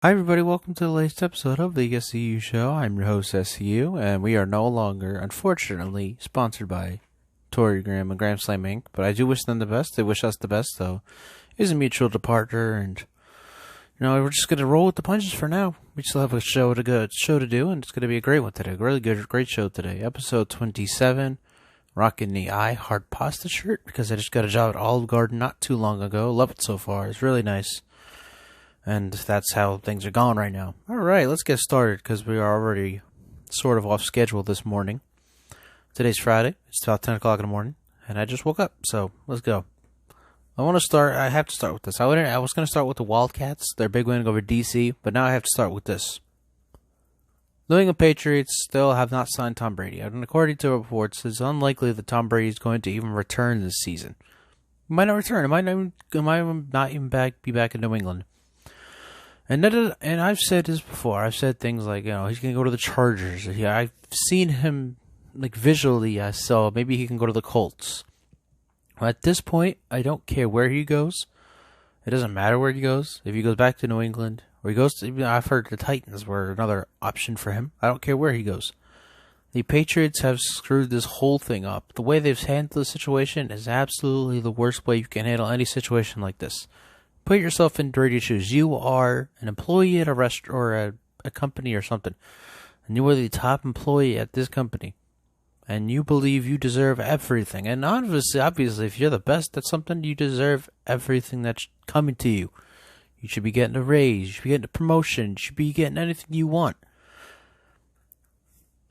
Hi, everybody. Welcome to the latest episode of the SCU show. I'm your host, SCU, and we are no longer, unfortunately, sponsored by Tory Graham and Graham Slam Inc., but I do wish them the best. They wish us the best, so it is a mutual departure, and, we're just going to roll with the punches for now. We still have a show to do, and it's going to be a great one today. A really great show today. Episode 27, rocking the I Heart Pasta shirt, because I just got a job at Olive Garden not too long ago. Love it so far. It's really nice. And that's how things are going right now. All right, let's get started because we are already sort of off schedule this morning. Today's Friday. It's about 10 o'clock in the morning, and I just woke up, so let's go. I have to start with this. I was going to start with the Wildcats, their big win over DC, but now I have to start with this. New England Patriots still have not signed Tom Brady, and according to reports, it's unlikely that Tom Brady is going to even return this season. He might not return. He might not even be back in New England. And I've said this before. I've said things like, he's going to go to the Chargers. I've seen him, visually, so maybe he can go to the Colts. At this point, I don't care where he goes. It doesn't matter where he goes. If he goes back to New England, or he goes to, I've heard the Titans were another option for him. I don't care where he goes. The Patriots have screwed this whole thing up. The way they've handled the situation is absolutely the worst way you can handle any situation like this. Put yourself in Brady's shoes. You are an employee at a restaurant or a company or something, and you are the top employee at this company, and you believe you deserve everything. And obviously, if you're the best at something, you deserve everything that's coming to you. You should be getting a raise. You should be getting a promotion. You should be getting anything you want.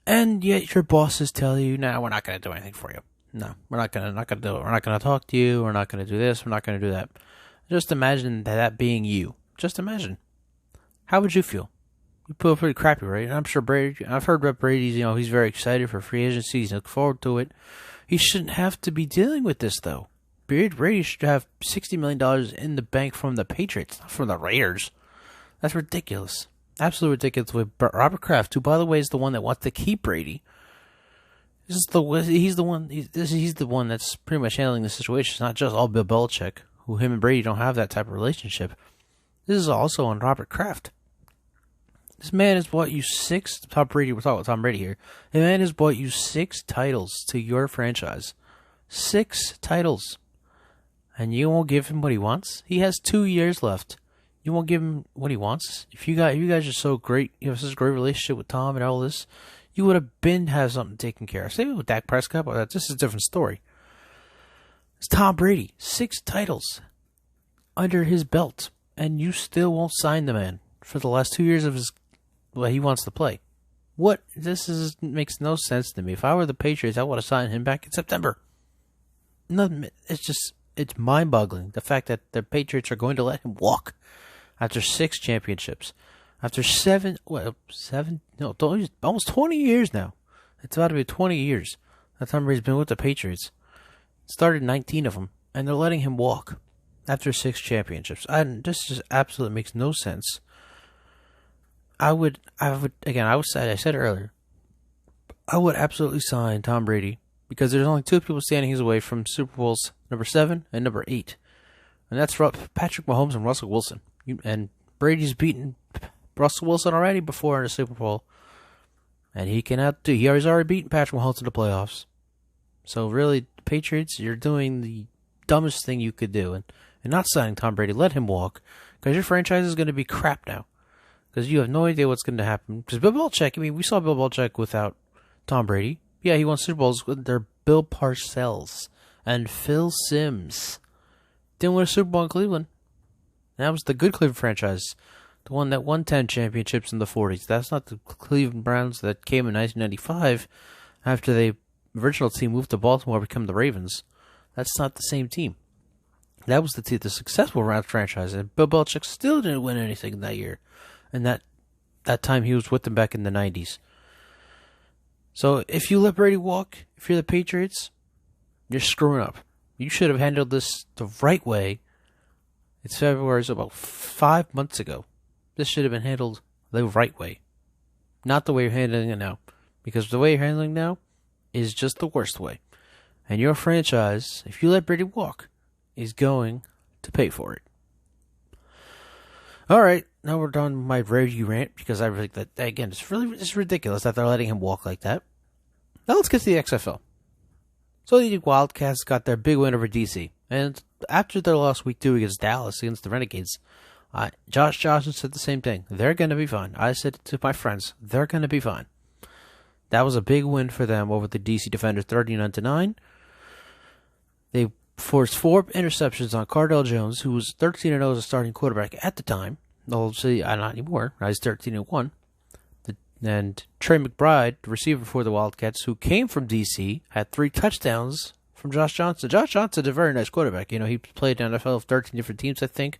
And yet your bosses tell you, "No, we're not going to do anything for you. No, we're not going to do it. We're not going to talk to you. We're not going to do this. We're not going to do that." Just imagine that being you. Just imagine. How would you feel? You feel pretty crappy, right? And I'm sure Brady, I've heard about Brady's, he's very excited for free agency. He's looking forward to it. He shouldn't have to be dealing with this, though. Brady should have $60 million in the bank from the Patriots, not from the Raiders. That's ridiculous. Absolutely ridiculous. With Robert Kraft, who, by the way, is the one that wants to keep Brady. He's the one that's pretty much handling the situation. It's not just all Bill Belichick, who him and Brady don't have that type of relationship. This is also on Robert Kraft. This man has bought you we're talking about Tom Brady here. The man has bought you 6 titles to your franchise. 6 titles. And you won't give him what he wants? He has 2 years left. You won't give him what he wants? If you guys are so great, you have such a great relationship with Tom and all this, you would have had something taken care of. Same with Dak Prescott, but this is a different story. It's Tom Brady. 6 titles under his belt, and you still won't sign the man for the last 2 years of he wants to play. What? Makes no sense to me. If I were the Patriots, I would have signed him back in September. No, it's mind-boggling, the fact that the Patriots are going to let him walk after 6 championships. After almost 20 years now. It's about to be 20 years that Tom Brady's been with the Patriots. Started 19 of them, and they're letting him walk after 6 championships. This just absolutely makes no sense. I said earlier, I would absolutely sign Tom Brady because there's only 2 people standing his away from Super Bowls number 7 and number 8. And that's Patrick Mahomes and Russell Wilson. And Brady's beaten Russell Wilson already before in the Super Bowl. And he has already beaten Patrick Mahomes in the playoffs. So really, Patriots, you're doing the dumbest thing you could do, and not signing Tom Brady. Let him walk, because your franchise is going to be crap now, because you have no idea what's going to happen. Because Bill Belichick, we saw Bill Belichick without Tom Brady. Yeah, he won Super Bowls with their Bill Parcells and Phil Simms. Didn't win a Super Bowl in Cleveland. That was the good Cleveland franchise, the one that won 10 championships in the 40s. That's not the Cleveland Browns that came in 1995 after the original team moved to Baltimore to become the Ravens. That's not the same team. That was the successful Browns franchise, and Bill Belichick still didn't win anything that year. And that time he was with them back in the 90s. So if you let Brady walk, if you're the Patriots, you're screwing up. You should have handled this the right way. It's February, so about 5 months ago. This should have been handled the right way. Not the way you're handling it now. Because the way you're handling it now is just the worst way. And your franchise, if you let Brady walk, is going to pay for it. All right, now we're done with my Brady rant because I think that again it's ridiculous that they're letting him walk like that. Now let's get to the XFL. So the Wildcats got their big win over DC, and after their loss week 2 against Dallas against the Renegades, Josh Johnson said the same thing. They're going to be fine. I said it to my friends, they're going to be fine. That was a big win for them over the DC Defenders, 39-9. They forced 4 interceptions on Cardell Jones, who was 13-0 as a starting quarterback at the time. Obviously, not anymore. Now he's 13-1. And Trey McBride, the receiver for the Wildcats, who came from DC, had 3 touchdowns from Josh Johnson. Josh Johnson's a very nice quarterback. You know, he played in the NFL of 13 different teams, I think.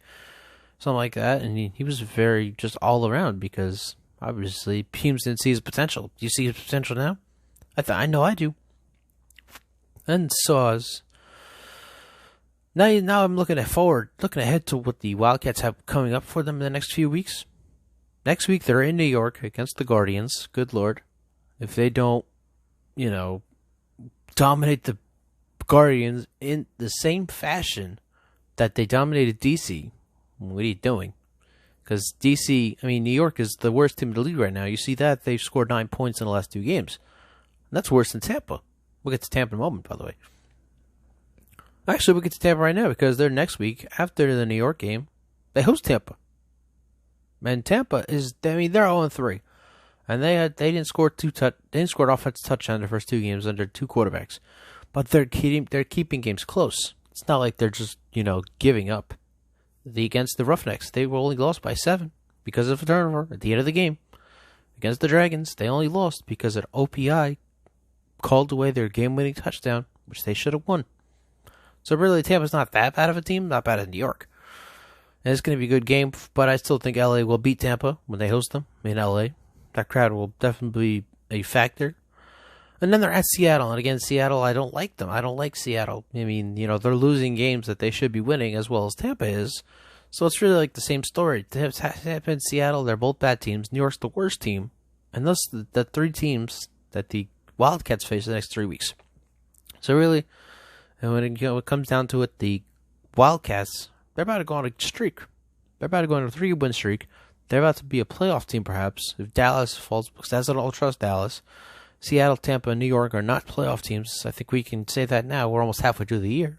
Something like that. And he was very just all around because obviously teams didn't see his potential. Do you see his potential now? I know I do. And so now I'm looking ahead to what the Wildcats have coming up for them in the next few weeks. Next week, they're in New York against the Guardians. Good Lord. If they don't, dominate the Guardians in the same fashion that they dominated DC, what are you doing? Because New York is the worst team in the league right now. You see that? They've scored 9 points in the last 2 games. And that's worse than Tampa. We'll get to Tampa in a moment, by the way. Actually, we'll get to Tampa right now because they're next week, after the New York game, they host Tampa. And Tampa they're 0-3, and they didn't score an offensive touchdown in the first 2 games under 2 quarterbacks, but they're keeping games close. It's not like they're just giving up. Against the Roughnecks, they were only lost by 7 because of a turnover at the end of the game. Against the Dragons, they only lost because an OPI called away their game-winning touchdown, which they should have won. So really, Tampa's not that bad of a team, not bad as New York. And it's going to be a good game, but I still think LA will beat Tampa when they host them in LA. That crowd will definitely be a factor. And then they're at Seattle, and again, Seattle, I don't like them. I don't like Seattle. I mean, they're losing games that they should be winning as well as Tampa is. So it's really like the same story. Tampa and Seattle, they're both bad teams. New York's the worst team. And those are the 3 teams that the Wildcats face the next 3 weeks. So really, and when it comes down to it, the Wildcats, they're about to go on a streak. They're about to go on a 3-win streak. They're about to be a playoff team, perhaps, if Dallas falls, because I don't trust Dallas. Seattle, Tampa, and New York are not playoff teams. I think we can say that now. We're almost halfway through the year.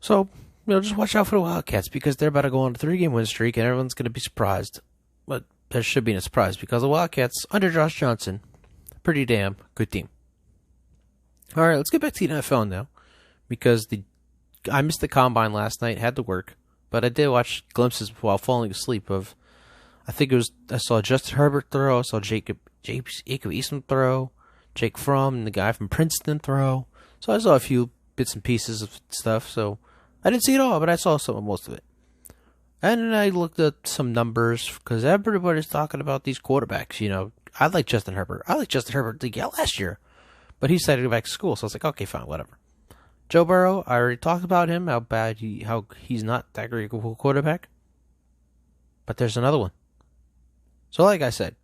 So, just watch out for the Wildcats, because they're about to go on a 3-game win streak, and everyone's going to be surprised. But there should be no surprise, because the Wildcats, under Josh Johnson, pretty damn good team. All right, let's get back to the NFL now, because I missed the Combine last night, had to work, but I did watch glimpses while falling asleep of, I saw Justin Herbert throw, I saw Jacob Eason throw, Jake Fromm and the guy from Princeton throw. So I saw a few bits and pieces of stuff, so I didn't see it all, but I saw most of it. And then I looked at some numbers, because everybody's talking about these quarterbacks, I like Justin Herbert. I like Justin Herbert last year, but he decided to go back to school, so I was like, okay, fine, whatever. Joe Burrow, I already talked about him, how he's not that great of a quarterback. But there's another one. So like I said,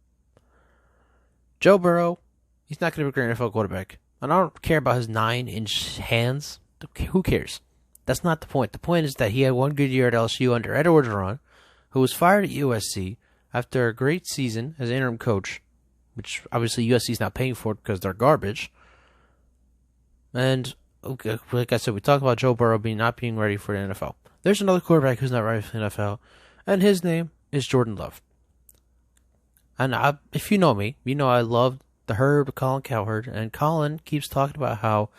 Joe Burrow, he's not going to be a great NFL quarterback. And I don't care about his 9-inch hands. Who cares? That's not the point. The point is that he had one good year at LSU under Ed Orgeron, who was fired at USC after a great season as interim coach, which obviously USC's not paying for it because they're garbage. And okay, like I said, we talk about Joe Burrow not being ready for the NFL. There's another quarterback who's not ready for the NFL, and his name is Jordan Love. And if you know me, you know I love the Herb, Colin Cowherd, and Colin keeps talking about how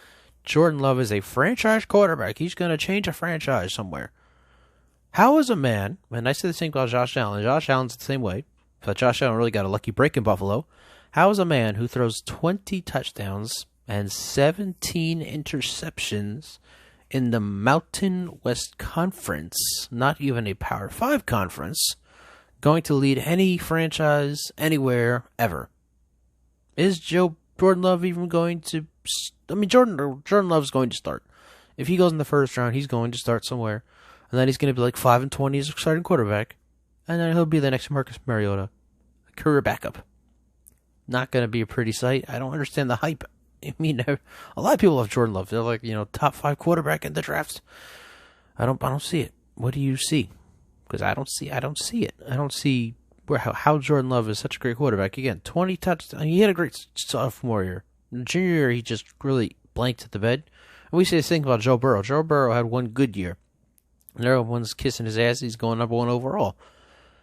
Jordan Love is a franchise quarterback. He's going to change a franchise somewhere. How is a man, and I say the same about Josh Allen, Josh Allen's the same way, but Josh Allen really got a lucky break in Buffalo. How is a man who throws 20 touchdowns and 17 interceptions in the Mountain West Conference, not even a Power 5 conference, going to lead any franchise anywhere ever? Is Jordan Love even going to... Jordan Love's going to start. If he goes in the first round, he's going to start somewhere. And then he's going to be like 5-20 as a starting quarterback. And then he'll be the next Marcus Mariota, a career backup. Not going to be a pretty sight. I don't understand the hype. I mean, a lot of people love Jordan Love. They're like, top 5 quarterback in the drafts. I don't see it. What do you see? because I don't see it. I don't see how Jordan Love is such a great quarterback. Again, 20 touchdowns. He had a great sophomore year. In junior year, he just really blanked at the bed. And we say the same about Joe Burrow. Joe Burrow had one good year. And everyone's kissing his ass. He's going number 1 overall.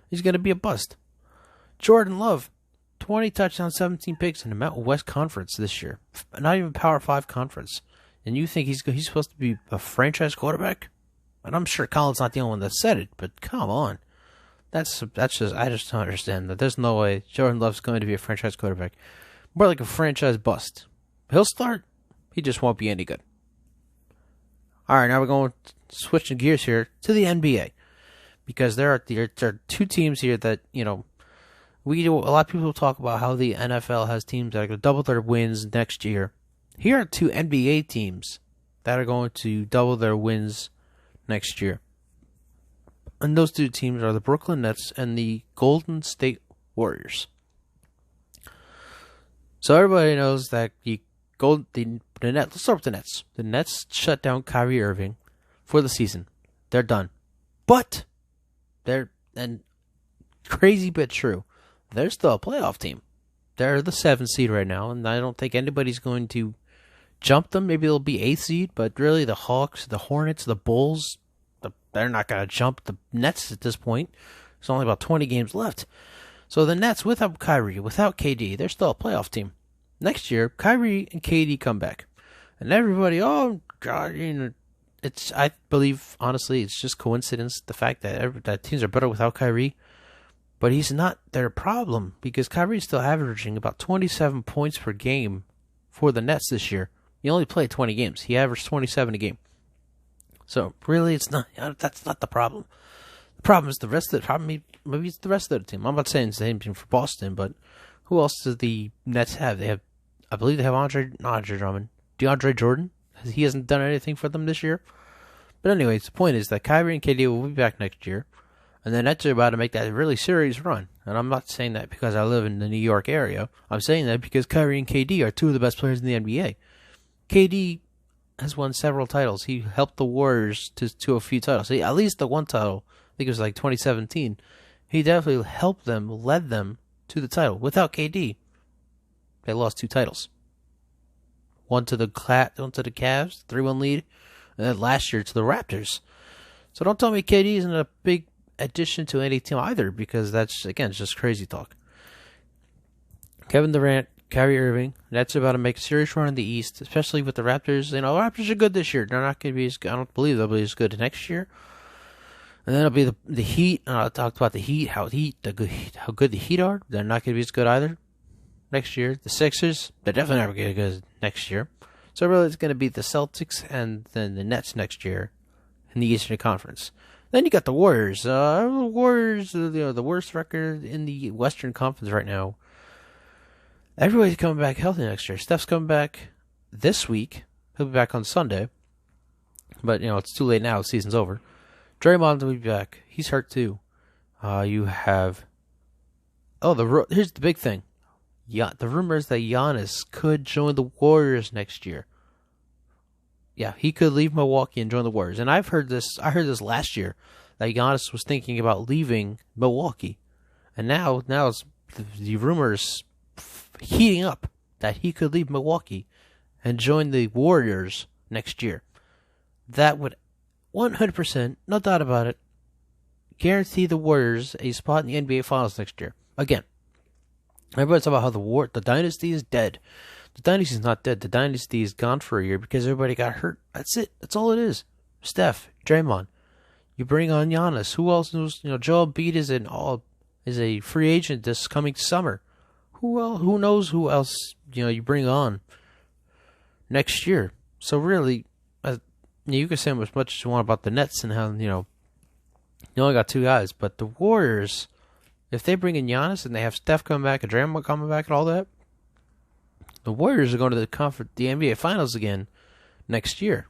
He's going to be a bust. Jordan Love, 20 touchdowns, 17 picks in the Mountain West Conference this year. Not even Power 5 conference. And you think he's supposed to be a franchise quarterback? And I'm sure Colin's not the only one that said it, but come on. That's just, I just don't understand that. There's no way Jordan Love's going to be a franchise quarterback. More like a franchise bust. He'll start. He just won't be any good. All right, now we're going switching gears here to the NBA. Because there are two teams here that, a lot of people talk about how the NFL has teams that are going to double their wins next year. Here are two NBA teams that are going to double their wins next year. And those two teams are the Brooklyn Nets and the Golden State Warriors. So everybody knows that the Nets. Let's start with the Nets. The Nets shut down Kyrie Irving for the season. They're done. But and crazy but true, they're still a playoff team. They're the 7th seed right now, and I don't think anybody's going to jump them. Maybe they'll be 8th seed, but really the Hawks, the Hornets, the Bulls, they're not going to jump the Nets at this point. There's only about 20 games left. So the Nets, without Kyrie, without KD, they're still a playoff team. Next year, Kyrie and KD come back. And everybody, oh, God, I believe, honestly, it's just coincidence, the fact that teams are better without Kyrie. But he's not their problem, because Kyrie's still averaging about 27 points per game for the Nets this year. He only played 20 games. He averaged 27 a game. So really, it's not. That's not the problem. The problem is the rest of the problem. Maybe it's the rest of the team. I'm not saying it's the same team for Boston, but who else does the Nets have? I believe they have DeAndre Jordan. He hasn't done anything for them this year. But anyways, the point is that Kyrie and KD will be back next year, and the Nets are about to make that really serious run. And I'm not saying that because I live in the New York area. I'm saying that because Kyrie and KD are two of the best players in the NBA. KD has won several titles. He helped the Warriors to a few titles. At least the one title, I think it was like 2017. He definitely helped them, led them to the title. Without KD, they lost 2 titles. One to the Cavs, 3-1 lead, and then last year to the Raptors. So don't tell me KD isn't a big addition to any team either, because that's, again, just crazy talk. Kevin Durant, Kyrie Irving, Nets are about to make a serious run in the East, especially with the Raptors. The Raptors are good this year. They're not going to be as good. I don't believe they'll be as good next year. And then it'll be the Heat. I talked about the Heat, how good the Heat are. They're not going to be as good either next year. The Sixers, they're definitely not going to be good next year. So really, it's going to be the Celtics and then the Nets next year in the Eastern Conference. Then you got the Warriors. The Warriors, the worst record in the Western Conference right now. Everybody's coming back healthy next year. Steph's coming back this week. He'll be back on Sunday. But, it's too late now. The season's over. Draymond will be back. He's hurt too. You have... here's the big thing. The rumors that Giannis could join the Warriors next year. Yeah, he could leave Milwaukee and join the Warriors. And I heard this last year, that Giannis was thinking about leaving Milwaukee. And now it's the rumors heating up that he could leave Milwaukee and join the Warriors next year. That would 100%, no doubt about it, guarantee the Warriors a spot in the NBA Finals next year. Again, everybody's talking about how the dynasty is dead. The dynasty is not dead. The dynasty is gone for a year because everybody got hurt. That's it. That's all it is. Steph, Draymond. You bring on Giannis. Who else knows? Joel Embiid is a free agent this coming summer. Who knows who else, you bring on next year. So really, you can say as much as you want about the Nets and how, you only got 2 guys. But the Warriors, if they bring in Giannis and they have Steph coming back and Draymond coming back and all that, the Warriors are going to the NBA Finals again next year.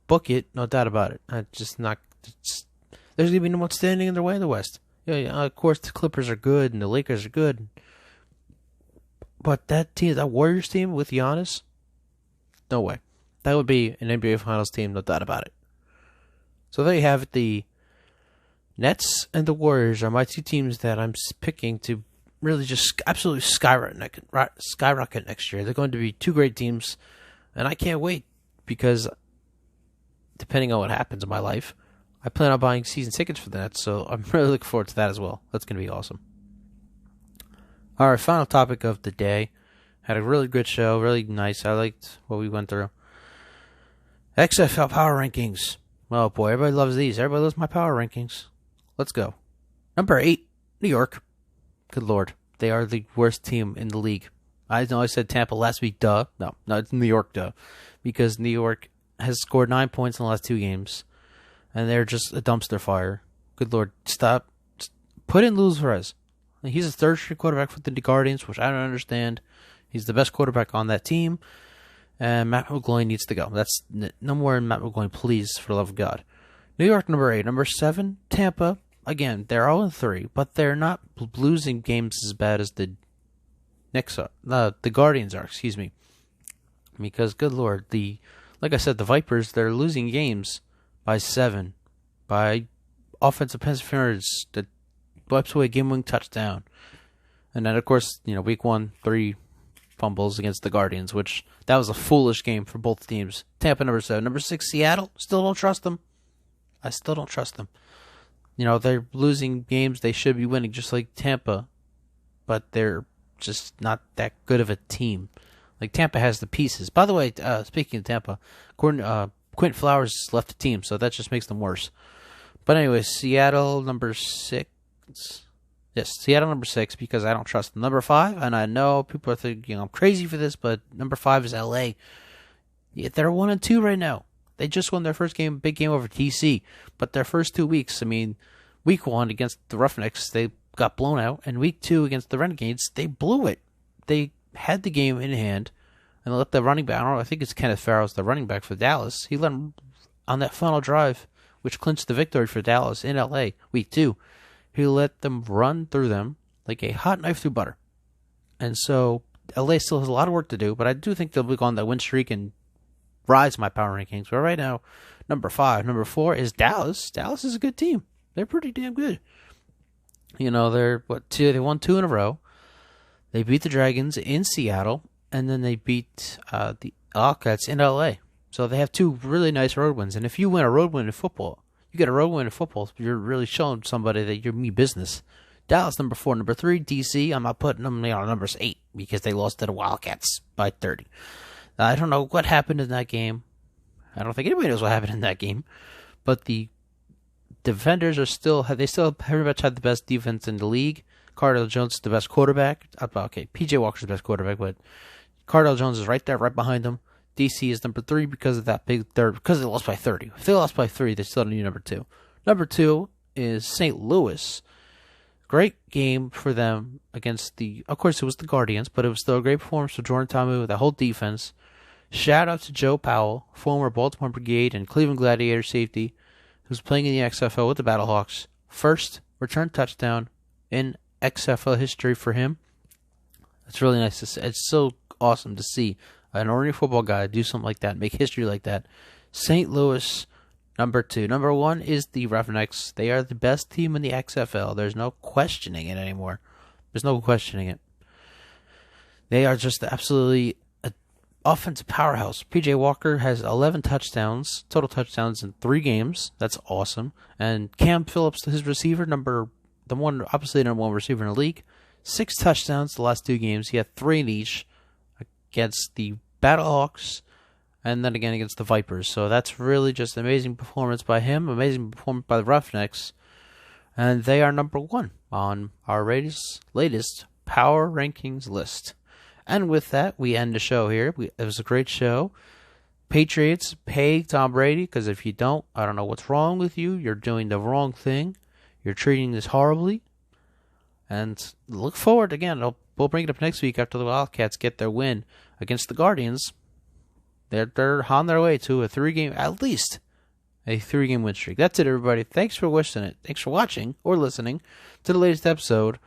Book it, no doubt about it. There's going to be no one standing in their way in the West. Of course, the Clippers are good and the Lakers are good. But that Warriors team with Giannis, no way. That would be an NBA Finals team, no doubt about it. So there you have it, the Nets and the Warriors are my two teams that I'm picking to really just absolutely skyrocket next year. They're going to be two great teams, and I can't wait because depending on what happens in my life, I plan on buying season tickets for the Nets, so I'm really looking forward to that as well. That's going to be awesome. All right, final topic of the day. Had a really good show, really nice. I liked what we went through. XFL power rankings. Oh boy, everybody loves these. Everybody loves my power rankings. Let's go. Number 8, New York. Good Lord. They are the worst team in the league. I know I said Tampa last week, duh. No, it's New York, duh. Because New York has scored 9 points in the last 2 games. And they're just a dumpster fire. Good Lord. Stop. Put in Luis Perez. He's a third-string quarterback for the Guardians, which I don't understand. He's the best quarterback on that team. And Matt McGloin needs to go. That's no more Matt McGloin, please, for the love of God. New York, number 8. Number 7, Tampa. Again, they're 0-3, but they're not losing games as bad as the Guardians are, excuse me. Because, good Lord, like I said, the Vipers, they're losing games by 7. By offensive pass interference that wipes away a game-winning touchdown. And then, of course, week 1, 3 fumbles against the Guardians, which that was a foolish game for both teams. Tampa, number 7. Number 6, Seattle. Still don't trust them. I still don't trust them. They're losing games they should be winning, just like Tampa, but they're just not that good of a team. Like, Tampa has the pieces. By the way, speaking of Tampa, Quint Flowers left the team, so that just makes them worse. But anyway, Seattle, number 6. Yes, Seattle, number 6, because I don't trust them. Number 5, and I know people are thinking I'm crazy for this, but number 5 is LA. Yeah, they're 1-2 right now. They just won their first game, big game over DC. But their first 2 weeks, week 1 against the Roughnecks, they got blown out. And week 2 against the Renegades, they blew it. They had the game in hand. And they let the running back, I think it's Kenneth Farrell's the running back for Dallas. He let him on that final drive, which clinched the victory for Dallas in LA, week 2. He let them run through them like a hot knife through butter. And so LA still has a lot of work to do, but I do think they'll be on that win streak and rise my power rankings. But right now, number 5. Number 4 is Dallas. Dallas is a good team. They're pretty damn good. They're they won 2 in a row. They beat the Dragons in Seattle, and then they beat the Wildcats in LA. So they have 2 really nice road wins. And if you win a road win in football, you get a road win in football, you're really showing somebody that you're me business. Dallas, number 4. Number 3, DC. I'm not putting them on numbers 8 because they lost to the Wildcats by 30. I don't know what happened in that game. I don't think anybody knows what happened in that game. But the defenders they still pretty much had the best defense in the league. Cardale Jones is the best quarterback. Okay, PJ Walker's the best quarterback, but Cardale Jones is right there, right behind him. DC is number 3 because of that big third, because they lost by 30. If they lost by 3, they still need number 2. Number 2 is St. Louis. Great game for them against of course it was the Guardians, but it was still a great performance for Jordan Ta'amu with that whole defense. Shout out to Joe Powell, former Baltimore Brigade and Cleveland Gladiator safety, who's playing in the XFL with the Battlehawks. First return touchdown in XFL history for him. It's really nice to see. It's so awesome to see an ordinary football guy do something like that, make history like that. St. Louis, number 2. Number 1 is the Roughnecks. They are the best team in the XFL. There's no questioning it anymore. There's no questioning it. They are just absolutely offensive powerhouse. PJ Walker has 11 total touchdowns in 3 games. That's awesome. And Cam Phillips, his receiver, number 1 receiver in the league, 6 touchdowns the last 2 games. He had 3 in each against the Battlehawks and then again against the Vipers. So that's really just an amazing performance by him, amazing performance by the Roughnecks. And they are number 1 on our latest power rankings list. And with that, we end the show here. It was a great show. Patriots, pay Tom Brady, because if you don't, I don't know what's wrong with you. You're doing the wrong thing. You're treating this horribly. And look forward, again, we'll bring it up next week after the Wildcats get their win against the Guardians. They're on their way to at least a 3-game win streak. That's it, everybody. Thanks for listening. Thanks for watching or listening to the latest episode